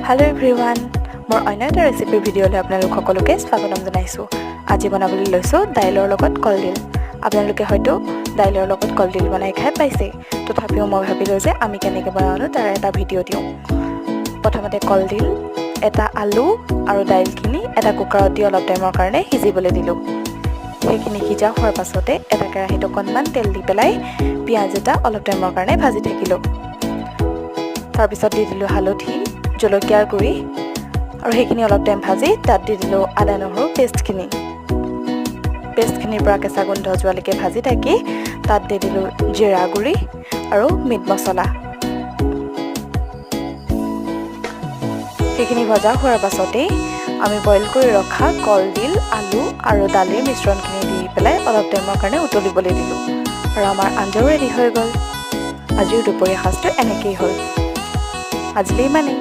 Hello everyone, মোৰ অন্য এটা ৰেচিপিৰ ভিডিঅ'লৈ আপোনালোক সকলোকে স্বাগতম জনাইছোঁ। আজি বনাবলৈ লৈছোঁ দাইলৰ লগত কলডিল। আপোনালোকে হয়তো দাইলৰ লগত কলডিল বনাই খাই পাইছে, তথাপিও মই ভাবিলোঁ যে আমি কেনেকৈ বনাওঁ তাৰ এটা ভিডিঅ' দিওঁ। প্ৰথমতে কলডিল, এটা আলু আৰু দাইলখিনি এটা কুকাৰত দি অলপ টাইমৰ কাৰণে সিজিবলৈ দিলোঁ। সেইখিনি সিজা হোৱাৰ পাছতে এটা কেৰাহীত অকণমান তেল দি পেলাই পিঁয়াজ এটা অলপ টাইমৰ কাৰণে ভাজি থাকিলোঁ। তাৰপিছত দি দিলোঁ হালধি, জলকীয়াৰ গুড়ি আৰু সেইখিনি অলপ টাইম ভাজি তাত দি দিলোঁ আদা নহৰু পেষ্টখিনিৰ পৰা কেঁচা গোন্ধ যোৱালৈকে ভাজি থাকি তাত দি দিলোঁ জিৰা গুড়ি আৰু মিট মছলা। সেইখিনি ভজা হোৱাৰ পাছতেই আমি বইল কৰি ৰখা কলডিল, আলু আৰু দালিৰ মিশ্ৰণখিনি দি পেলাই অলপ টাইমৰ কাৰণে উতলিবলৈ দিলোঁ আৰু আমাৰ আঞ্জাও ৰেডি হৈ গ'ল। আজিৰ দুপৰীয়া সাঁজটো এনেকেই হ'ল। আজিলৈ ইমানেই।